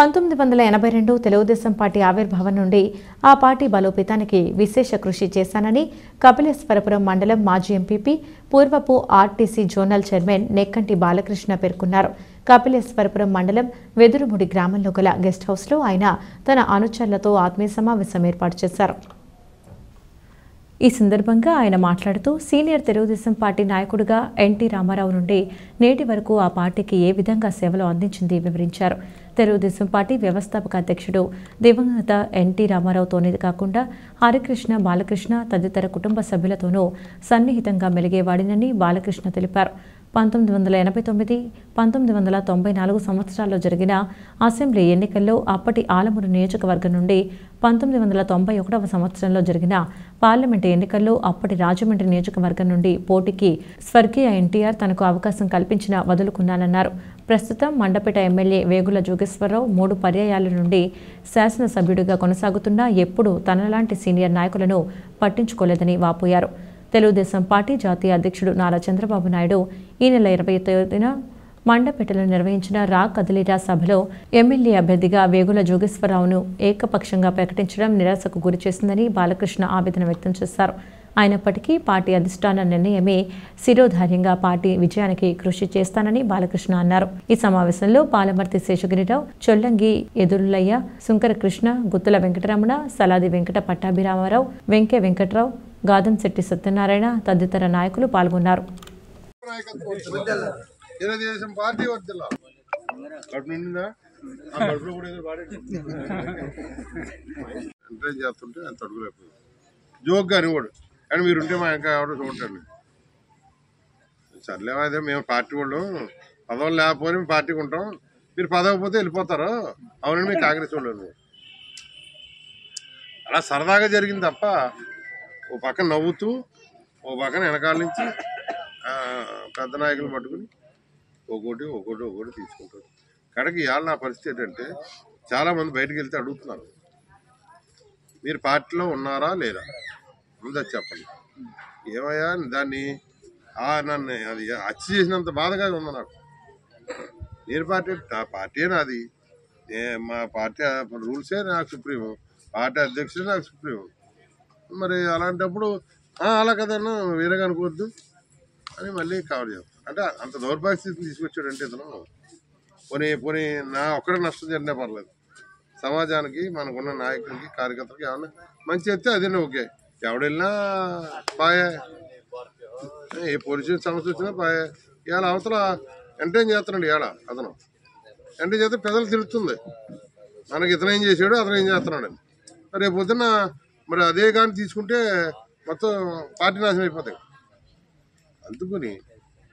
1982 Telugu Desam party ఆవిర్భావం నుండి ఆ పార్టీ బలోపేతానికి విశేష కృషి చేశానని కపిలేశ్వరపురం మండలం మాజీ ఎంపీపీ పూర్వపు RTC zonal chairman Nekkanti Balakrishna పేర్కొన్నారు. కపిలేశ్వరపురం మండలం వెదురుముడి గ్రామంలో గల గెస్ట్ హౌస్లో ఆయన తన అనుచరులతో ఆత్మీయ సమావేశం ఏర్పాటు చేశారు. ఈ సందర్భంగా ఆయన మాట్లాడుతూ సీనియర్ తెలుగుదేశం పార్టీ నాయకుడిగా ఎన్టీ రామారావు నుండి నేటి వరకు ఆ పార్టీకి ఏ విధంగా సేవలు అందించింది వివరించారు. తెలుగుదేశం పార్టీ వ్యవస్థాపక అధ్యక్షుడు దివంగత ఎన్టీ రామారావుతోనే కాకుండా హరికృష్ణ, బాలకృష్ణ తదితర కుటుంబ సభ్యులతోనూ సన్నిహితంగా మెలిగేవాడినని బాలకృష్ణ తెలిపారు. 1989, 1994 సంవత్సరాల్లో జరిగిన అసెంబ్లీ ఎన్నికల్లో అప్పటి ఆలమూరు నియోజకవర్గం నుండి 1991వ సంవత్సరంలో జరిగిన పార్లమెంటు ఎన్నికల్లో అప్పటి రాజమండ్రి నియోజకవర్గం నుండి పోటీకి స్వర్గీయ ఎన్టీఆర్ తనకు అవకాశం కల్పించిన వదులుకున్నానన్నారు. ప్రస్తుతం మండపేట ఎమ్మెల్యే వేగుల జోగేశ్వరరావు 3 పర్యాయాల నుండి శాసనసభ్యుడిగా కొనసాగుతున్నా ఎప్పుడూ తనలాంటి సీనియర్ నాయకులను పట్టించుకోలేదని వాపోయారు. తెలుగుదేశం పార్టీ జాతీయ అధ్యక్షుడు నారా చంద్రబాబు నాయుడు ఈ నెల 20న మండపేటలో నిర్వహించిన రా కదిలిరా సభలో ఎమ్మెల్యే అభ్యర్థిగా వేగుల జోగేశ్వరరావును ఏకపక్షంగా ప్రకటించడం నిరాశకు గురిచేసిందని బాలకృష్ణ ఆవేదన వ్యక్తం చేశారు. అయినప్పటికీ పార్టీ అధిష్టాన నిర్ణయమే శిరోధార్యంగా పార్టీ విజయానికి కృషి చేస్తానని బాలకృష్ణ అన్నారు. ఈ సమావేశంలో పాలమర్తి శేషగిరిరావు, చొల్లంగి ఎదురులయ్య, సుంకరకృష్ణ, గుత్తుల వెంకటరమణ, సలాది వెంకట పట్టాభిరామారావు, వెంకే వెంకట్రావు, గాదంశెట్టి సత్యనారాయణ తదితర నాయకులు పాల్గొన్నారు. కానీ మీరుంటే మా ఇంకా ఎవరు చూడండి. సర్లేదే మేము పార్టీ వాళ్ళు పదవులు లేకపోతే మేము పార్టీకి ఉంటాం, మీరు పదవి పోతే వెళ్ళిపోతారు. అవునండి, మీ కాంగ్రెస్ వాళ్ళు అలా సరదాగా జరిగింది తప్ప ఓ పక్కన నవ్వుతూ ఓ పక్కన వెనకాల నుంచి పెద్ద నాయకులు పట్టుకుని ఒక్కోటి తీసుకుంటారు. కడకి ఇవాళ నా పరిస్థితి ఏంటంటే చాలామంది బయటకు వెళ్తే అడుగుతున్నారు, మీరు పార్టీలో ఉన్నారా లేదా ముందు చెప్పండి. ఏమయ్యా దాన్ని నన్ను అది హత్య చేసినంత బాధగా ఉంది నాకు. నేను నా పార్టీ నాది, మా పార్టీ రూల్సే నాకు సుప్రీము, పార్టీ అధ్యక్షుడే నాకు సుప్రీము. మరి అలాంటప్పుడు అలా కదన్నా వేరేగా అనుకోవద్దు అని మళ్ళీ కవర్ చేస్తాం. అంటే అంత దౌర్భాగ్య స్థితిని తీసుకొచ్చాడంటే ఇతను పోనీ నా ఒక్కడే నష్టం జరిగినా పర్లేదు, సమాజానికి మనకున్న నాయకులకి కార్యకర్తలకి ఏమన్నా మంచి అయితే అదే ఓకే. ఎవడెళ్ళినా పాయే, ఏ పోలీసు సమస్య వచ్చినా పాయే. ఇవాళ అవతల ఎంటైన్ చేస్తున్నాడు. ఇవాళ అతను ఎంటైన్ చేస్తే ప్రజలు తెలుస్తుంది మనకి ఇతను ఏం చేశాడు, అతను ఏం చేస్తున్నాడు అని. రేపు పొద్దున్న మరి అదే కానీ తీసుకుంటే మొత్తం పార్టీ నాశనం అయిపోతాయి. అందుకుని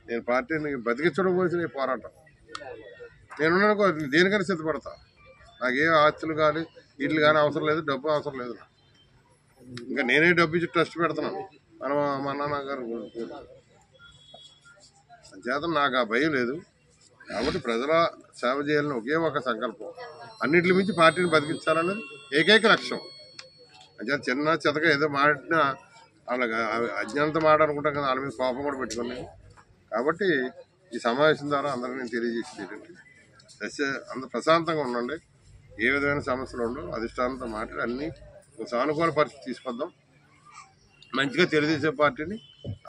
నేను పార్టీని బతికించడం కోసం పోరాటం నేనున్నానుకో, దేనికైనా సిద్ధపడతా. నాకే ఆస్తులు కానీ ఇల్లు కానీ అవసరం లేదు, డబ్బు అవసరం లేదు. ఇంకా నేనే డబ్బు ఇచ్చి ట్రస్ట్ పెడుతున్నాను మా నాన్నగారు చేత నాకు ఆ భయం లేదు. కాబట్టి ప్రజల సేవ చేయాలని ఒకే ఒక సంకల్పం, అన్నింటి మించి పార్టీని బతికించాలన్నది ఏకైక లక్ష్యం. అంటే చిన్న చెతగా ఏదో మాడినా వాళ్ళకి అజ్ఞానంతో మాట్లాడుకుంటాం కదా, వాళ్ళ మీద కోపం కూడా పెట్టుకున్నాను. కాబట్టి ఈ సమావేశం ద్వారా అందరికీ నేను తెలియజేసేది ఏంటంటే అందరూ ప్రశాంతంగా ఉండండి, ఏ విధమైన సమస్యలు ఉండవు. అధిష్టానంతో మాట్లాడి అన్ని సానుకూల పరిస్థితి తీసుకొద్దాం, మంచిగా తెలుగుదేశం పార్టీని